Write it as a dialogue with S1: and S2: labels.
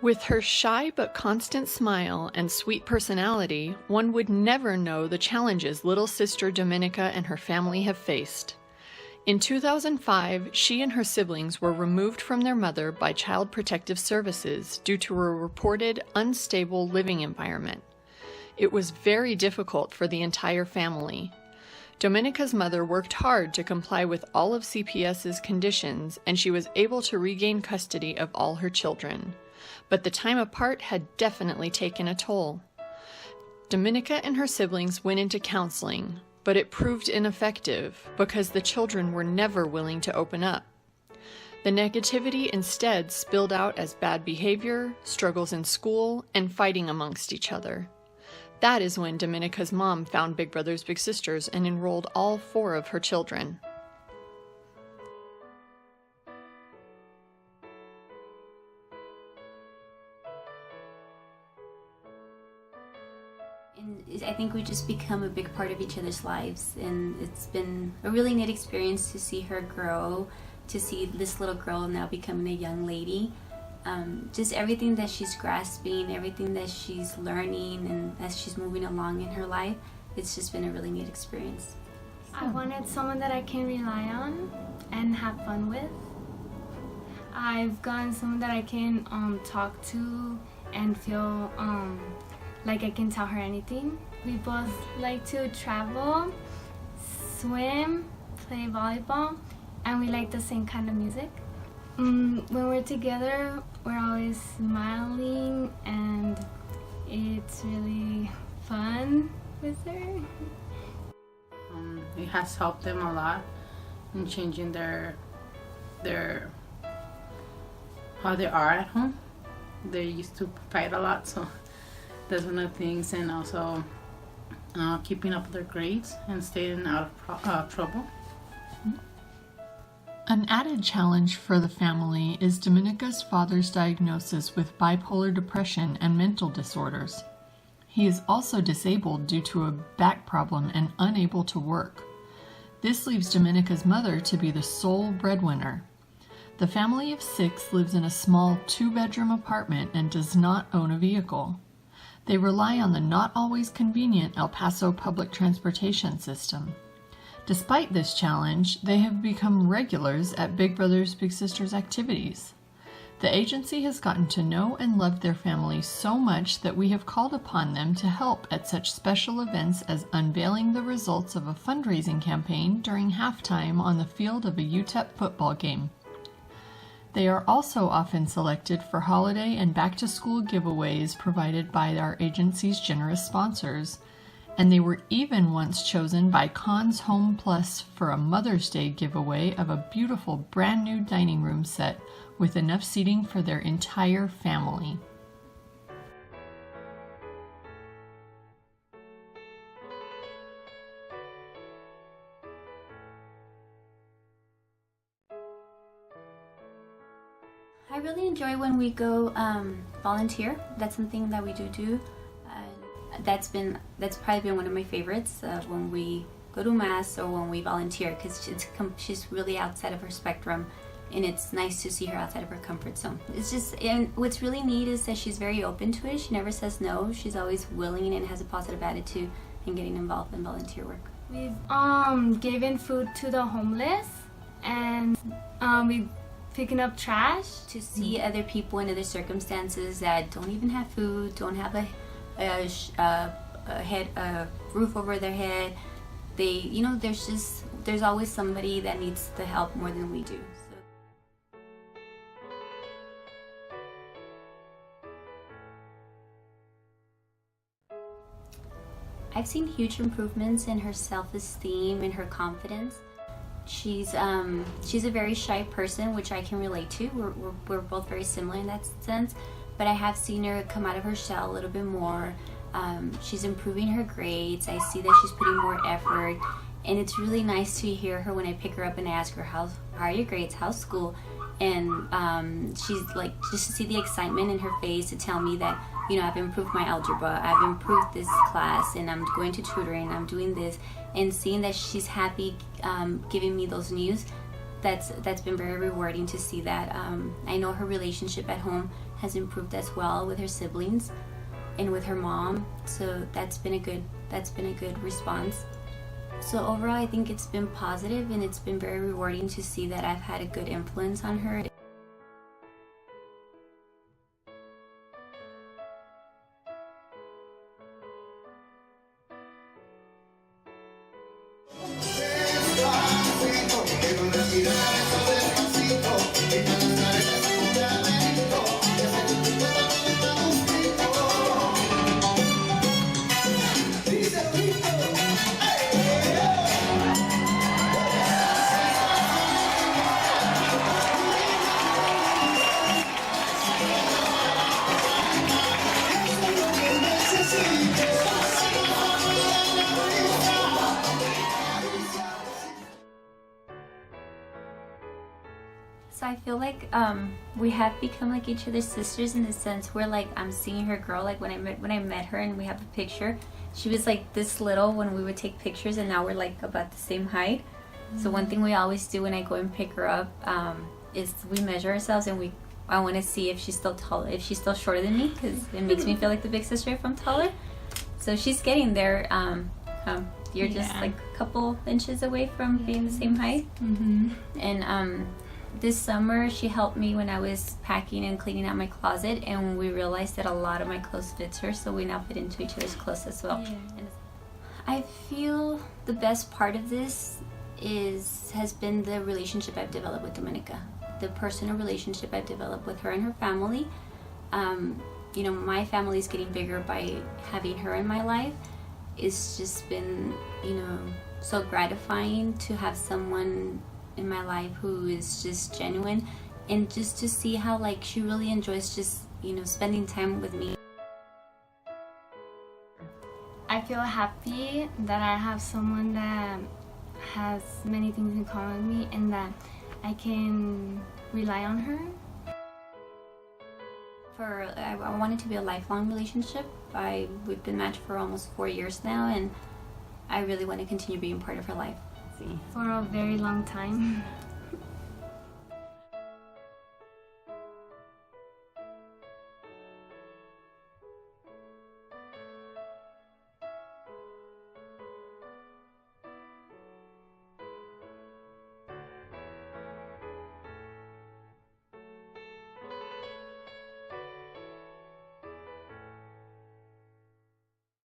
S1: With her shy but constant smile and sweet personality, one would never know the challenges little sister Dominika and her family have faced. In 2005, she and her siblings were removed from their mother by Child Protective Services due to a reported unstable living environment. It was very difficult for the entire family. Dominika's mother worked hard to comply with all of CPS's conditions, and she was able to regain custody of all her children. But the time apart had definitely taken a toll. Dominika and her siblings went into counseling, but it proved ineffective because the children were never willing to open up. The negativity instead spilled out as bad behavior, struggles in school, and fighting amongst each other. That is when Dominika's mom found Big Brothers Big Sisters and enrolled all 4 of her children.
S2: And I think we just become a big part of each other's lives, and it's been a really neat experience to see her grow, to see this little girl now becoming a young lady. Just everything that she's grasping, everything that she's learning, and as she's moving along in her life, it's just been a really neat experience.
S3: I wanted someone that I can rely on and have fun with. I've gotten someone that I can talk to and feel like I can tell her anything. We both like to travel, swim, play volleyball, and we like the same kind of music. When we're together, we're always smiling, and it's really fun with her.
S4: It has helped them a lot in changing their how they are at home. They used to fight a lot, so that's one of the things, and also keeping up with their grades and staying out of trouble.
S1: An added challenge for the family is Dominika's father's diagnosis with bipolar depression and mental disorders. He is also disabled due to a back problem and unable to work. This leaves Dominika's mother to be the sole breadwinner. The family of 6 lives in a small 2-bedroom apartment and does not own a vehicle. They rely on the not always convenient El Paso public transportation system. Despite this challenge, they have become regulars at Big Brothers Big Sisters activities. The agency has gotten to know and love their family so much that we have called upon them to help at such special events as unveiling the results of a fundraising campaign during halftime on the field of a UTEP football game. They are also often selected for holiday and back-to-school giveaways provided by our agency's generous sponsors, and they were even once chosen by Cons Home Plus for a Mother's Day giveaway of a beautiful brand new dining room set with enough seating for their entire family.
S2: I really enjoy when we go volunteer. That's something that we do. That's probably been one of my favorites when we go to mass or when we volunteer, because she's really outside of her spectrum, and it's nice to see her outside of her comfort zone. It's just, and what's really neat is that she's very open to it. She never says no. She's always willing and has a positive attitude in getting involved in volunteer work.
S3: We've given food to the homeless, and we picking up trash.
S2: To see other people in other circumstances that don't even have food, don't have a roof over their head. There's always somebody that needs the help more than we do. So I've seen huge improvements in her self-esteem and her confidence. She's a very shy person, which I can relate to. We're both very similar in that sense. But I have seen her come out of her shell a little bit more. She's improving her grades. I see that she's putting more effort, and it's really nice to hear her when I pick her up and ask her, how are your grades, how's school? And she's like, just to see the excitement in her face to tell me that, I've improved my algebra, I've improved this class, and I'm going to tutoring, I'm doing this, and seeing that she's happy giving me those news, that's been very rewarding to see that. I know her relationship at home has improved as well with her siblings and with her mom, so that's been a good response. So overall, I think it's been positive, and it's been very rewarding to see that I've had a good influence on her. So I feel like we have become like each other's sisters in the sense where like I'm seeing her grow. Like when I met her and we have a picture, she was like this little when we would take pictures, and now we're like about the same height. Mm-hmm. So one thing we always do when I go and pick her up is we measure ourselves, and I want to see if she's still tall, if she's still shorter than me, because it makes me feel like the big sister if I'm taller. So she's getting there. You're just like a couple inches away from being the same height.
S3: Mm-hmm.
S2: And this summer she helped me when I was packing and cleaning out my closet, and we realized that a lot of my clothes fits her, so we now fit into each other's clothes as well.
S3: Yeah.
S2: I feel the best part of this has been the relationship I've developed with Dominika, the personal relationship I've developed with her and her family. My family is getting bigger by having her in my life. It's just been, so gratifying to have someone in my life who is just genuine, and just to see how like she really enjoys just spending time with me.
S3: I feel happy that I have someone that has many things in common with me, and that I can rely on her.
S2: I want it to be a lifelong relationship. We've been matched for almost 4 years now, and I really want to continue being part of her life.
S3: For a very long time.